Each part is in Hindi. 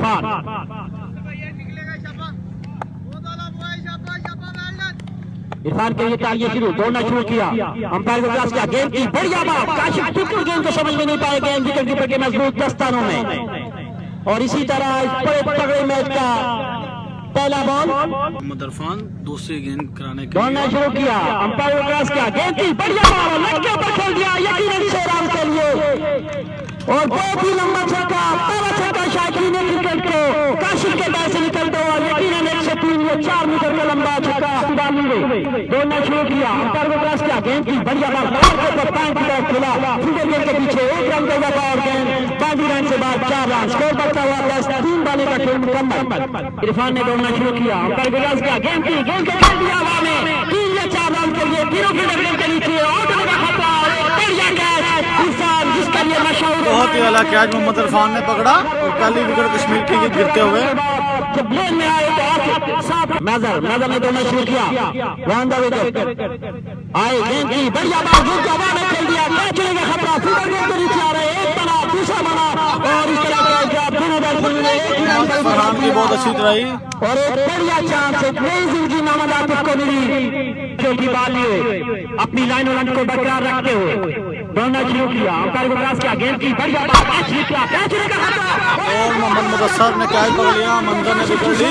इरफान। इरफान के लिए तालियां शुरू, दौड़ना शुरू किया, अंपायर को क्रॉस किया, गेंद की बढ़िया बात, काशिफ बिल्कुल गेंद को समझ में नहीं पाए, गेंद विकेट कीपर के मजबूत दस्तानों में। और इसी तरह इस बड़े तगड़े मैच का पहला बॉल मोहम्मद इरफान दूसरी गेंद कराने के दौड़ना शुरू किया, अंपायर को क्रॉस किया, गेंद की बढ़िया बॉल लग के ऊपर खेल दिया यकीनन 6 रन के लिए। और बहुत ही लंबा छक्का, पहला छक्का शायकीन क्रिकेट को काशिफ के बैट से निकलता हुआ यकीनन 103 या 4 मीटर का लंबा छक्का डाली गई। दौड़ना शुरू किया, अंपायर को क्रॉस किया, गेंद की बढ़िया बॉल पैंट की तरफ खेला, फिगर गेंद के पीछे 1 रन का हुआ और गेंद 35 रन से बाद 4 रन, स्कोर बढ़ता हुआ +3 बाले का खेल मुकम्मल। इरफान ने दौड़ना शुरू किया, अंपायर को क्रॉस किया, गेंद को खेल दिया हवा में 3 या 4 रन के लिए, तीनों फील्डर के नीचे आउट का खतरा, बढ़िया कैच इरफान जिसका लिए मशहूर बहुत ही अलग कैच मोहम्मद इरफान ने पकड़ा और पहली विकेट कश्मीर की गिरते हुए जब लेन में आए तो मैजर ने दौड़ना शुरू किया, आए गेंद की बढ़िया बॉल, गेंद को हवा में खेल दिया, कैच होने का खतरा, फील्डर गेंद के नीचे आ रहे, एक बना दूसरा बना और इस तरह फरहान की बहुत अच्छी रही और एक बढ़िया चांस, एक नई जिंदगी मोहम्मद आतिफ को मिली जो की बाल लिए अपनी लाइन और रन को बरकरार रखते हुए दौड़ना शुरू किया, अंपायर को क्रॉस किया, गेंद की बढ़िया बॉल, कैच निकला, कैच होने का खतरा और मोहम्मद मुदस्सर ने कैच पकड़ लिया, मंजर ने विकेट ली।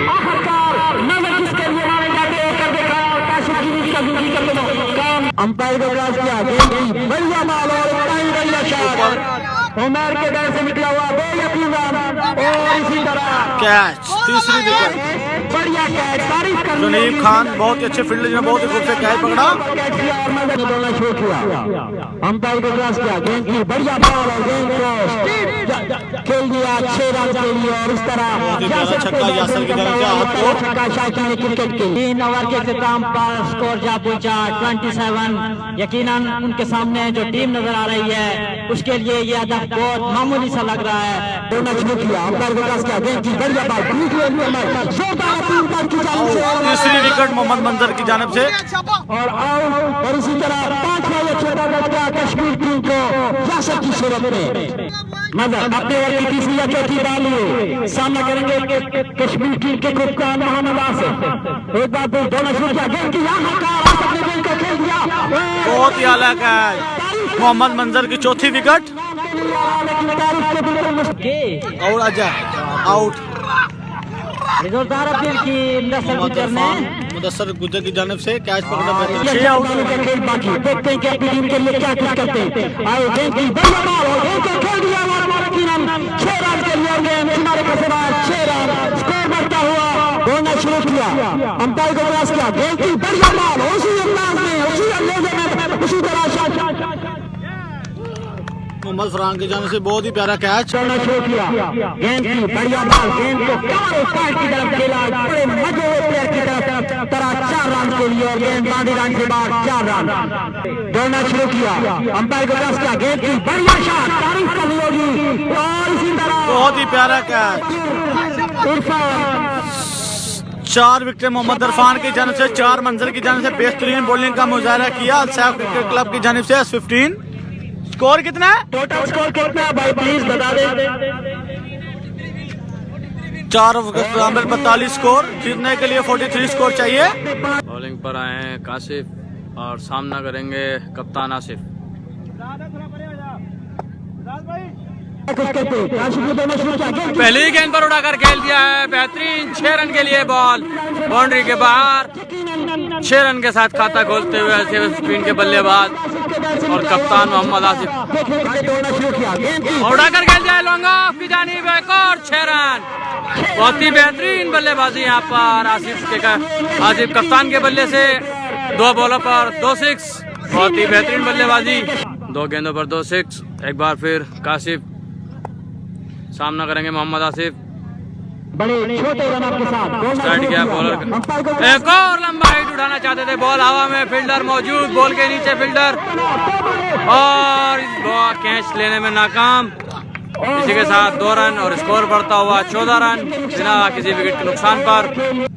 आखिरकार नजर किसके लिए मारे जाते हैं कर देखा काशिफ की इसका जिंदगी कर दो काम। अंपायर को क्रॉस किया, गेंद की बढ़िया बॉल और टाइम बढ़िया शॉट, उमर के बैट से निकला हुआ 2 यकीन रन और इसी तरह कैच तीसरी विकेट। बढ़िया कैच, तारीफ करने जुनीब खान बहुत ही अच्छे फील्डर जिन्होंने बहुत ही खूब से कैच पकड़ा। दौड़ना शुरू किया, अंपायर को क्रॉस किया, गेंद की बढ़िया बॉल और गेंद को खेल दिया 6 रन के लिए और इस तरह छक्का यासर की तरफ से हाथ को छक्का शायकीन क्रिकेट के 3 ओवर के इख्तिताम पर स्कोर जा पहुंचा 27। यकीनन उनके सामने जो टीम नजर आ रही है उसके लिए ये अदब बहुत मामूली सा लग रहा है। दौड़ना शुरू किया, अंपायर को क्रॉस किया, गेंद की बढ़िया बॉल, तीसरी विकेट मोहम्मद मंजर की जानिब से और आउट। और इसी तरह 5वां या 6वां गया कश्मीर टीम को यासर की सूरत में मगर अपने ओवर की तीसरी या चौथी बाल लिए सामना करेंगे कश्मीर टीम के कप्तान मोहम्मद आसिफ। एक बार फिर दौड़ना शुरू किया, गेंद की यहाँ का अपने गेंद को खेल दिया, बहुत ही अलग है मोहम्मद मंजर की चौथी विकेट और अजय आउट। जोरदार अपील की मुदस्सर गुजर की जानिब से कैच पकड़ा, खेल बाकी देखते हैं कि अपनी टीम के लिए क्या कुछ करते हैं। आए गेंद की बढ़िया बॉल और गेंद को खेल दिया 6 रन के लिए, गेंद हमारे के बाद 6 रन, स्कोर बढ़ता हुआ दौड़ना शुरू किया, अंपायर को क्रॉस किया, गेंद की बढ़िया बॉल उसी अंदाज में उसी अंदाज में उसी तरह मोहम्मद फरहान की जानिब से बहुत ही प्यारा कैच। दौड़ना शुरू किया, गेंद की बढ़िया बॉल, गेंद को पैर की तरफ खेला, बड़े मजे प्लेयर की तरह 4 रन के लिए और गेंद 22 रन के बाद 4 रन। दौड़ना शुरू किया, अंपायर को क्रॉस किया, गेंद की बढ़िया शॉट, तारीफ करनी होगी और इसी तरह बहुत ही प्यारा कैच। इरफान 4 विकेट मोहम्मद इरफान की जानिब से, 4 मंजर की जानिब से बेहतरीन बॉलिंग का मुजाहरा किया सैफ क्रिकेट क्लब की जानिब से। 15 स्कोर कितना है, टोटल स्कोर कितना है भाई प्लीज बता दें। 4 विकेट 42 स्कोर, जीतने के लिए 43 स्कोर चाहिए। बॉलिंग पर आए हैं काशिफ और सामना करेंगे कप्तान आसिफ। पहली गेंद पर उड़ाकर खेल दिया है, बेहतरीन 6 रन के लिए बॉल बाउंड्री के बाहर, 6 रन के साथ खाता खोलते हुए स्पिन के बल्लेबाज और कप्तान मोहम्मद आसिफ उड़ाकर खेल दिया लॉन्ग ऑफ की जानिब, एक और 6 रन। बहुत ही बेहतरीन बल्लेबाजी यहाँ पर आसिफ कप्तान के बल्ले से, 2 बॉलों पर 2 6, बहुत ही बेहतरीन बल्लेबाजी, 2 गेंदों पर 2 6। एक बार फिर काशिफ सामना करेंगे मोहम्मद आसिफ, बड़े छोटे रन के साथ स्टार्ट किया बॉलर, एक और लंबा हिट उठाना चाहते थे, बॉल हवा में, फील्डर मौजूद, बॉल के नीचे फील्डर और कैच लेने में नाकाम। इसी के साथ 2 रन और स्कोर बढ़ता हुआ 14 रन बिना किसी विकेट के नुकसान पर।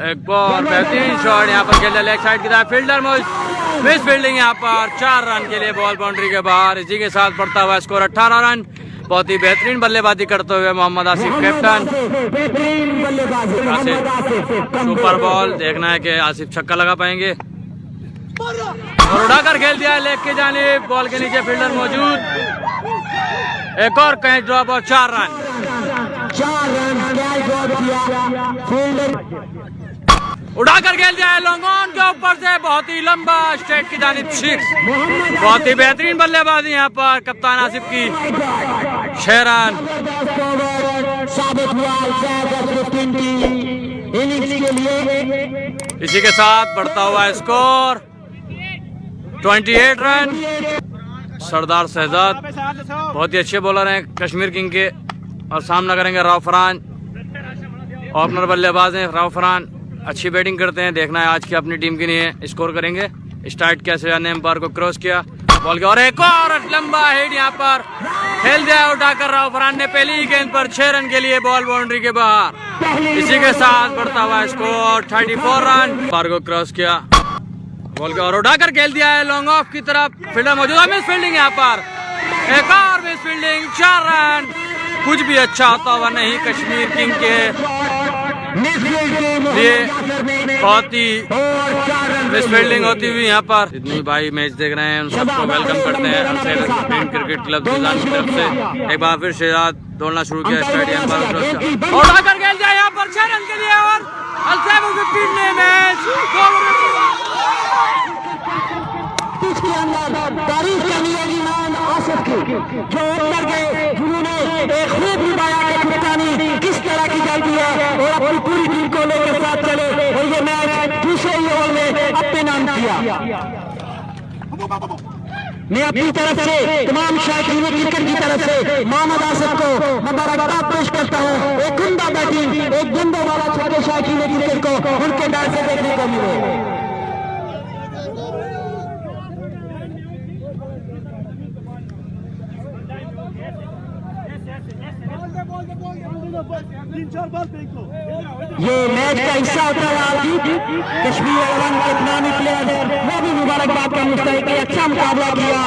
एक और बेहतरीन शॉट यहाँ पर खेल लेग साइड की तरफ, फील्डर मिस फील्डिंग यहाँ पर 4 रन के लिए बॉल बाउंड्री के बाहर। इसी के साथ बढ़ता हुआ स्कोर 18 रन। बहुत ही बेहतरीन बल्लेबाजी करते हुए मोहम्मद आसिफ कैप्टन। बेहतरीन बल्लेबाजी आसिफ सुपर बॉल, देखना है कि आसिफ छक्का लगा पाएंगे। और उड़ाकर खेल दिया है लेग की जानिब, बॉल के नीचे फील्डर मौजूद। एक और कैच ड्रॉप और 4 रन। 4 रन कैच ड्रॉप किया फील्डर। उड़ाकर खेल दिया है लॉन्ग ऑन के ऊपर से, बहुत ही लंबा स्ट्रेट की जानिब 6। बहुत ही बेहतरीन बल्लेबाजी यहाँ पर कप्तान आसिफ की। 6 रन साबित हुआ इनिंग्स के लिए। इसी के साथ बढ़ता हुआ स्कोर 28 रन। सरदार शहजाद बहुत ही अच्छे बॉलर हैं कश्मीर किंग के, और सामना करेंगे राव फरहान। ओपनर बल्लेबाज हैं राव फरहान, अच्छी बैटिंग करते हैं। देखना है आज की अपनी टीम के लिए स्कोर करेंगे। स्टार्ट कैसे जाने एम्पायर को क्रॉस किया बॉल के, और एक और लंबा हेड यहाँ पर खेल दिया उठाकर राव फरहान ने पहली ही गेंद पर 6 रन के लिए बॉल बाउंड्री के बाहर। इसी के साथ बढ़ता हुआ स्कोर 34 रन। एम्पायर को क्रॉस किया बॉल के, और उठाकर खेल दिया है लॉन्ग ऑफ की तरफ। फील्डर मौजूद है, मिस फील्डिंग यहाँ पर, एक और मिस फील्डिंग। 4 रन, कुछ भी अच्छा होता हुआ नहीं कश्मीर किंग के लिए। बहुत ही मिस फील्डिंग होती हुई यहाँ पर। जितने भाई मैच देख रहे हैं उन सबको वेलकम करते हैं ग्रीन क्रिकेट क्लब जुलान की तरफ से। एक बार फिर शहजाद दौड़ना शुरू किया स्टेडियम पर, और आकर खेल दिया यहाँ पर 6 रन के लिए। और अल्ताफ 15 ने मैच इसके अंदर तारीफ करनी है ईमान आसिफ की, जो उतर गए, जिन्होंने एक खूब निभाया कि कप्तानी किस तरह की जाती है और अपनी पूरी टीम को लेकर साथ चले, और ये मैच दूसरे ही ओवर में अपने नाम किया। मैं अपनी तरफ से तमाम शायकीन क्रिकेट की तरफ से मोहम्मद आसिफ को मुबारकबाद पेश करता हूँ। एक उम्दा बैटिंग, एक गेंदों वाला छोटे शायकीन क्रिकेट को उनके डाल से देखने को मिले। ये मैच का हिस्सा होता है कश्मीर 11 के नामी प्लेयर, वो भी मुबारकबाद का मुस्तहिक, अच्छा मुकाबला किया।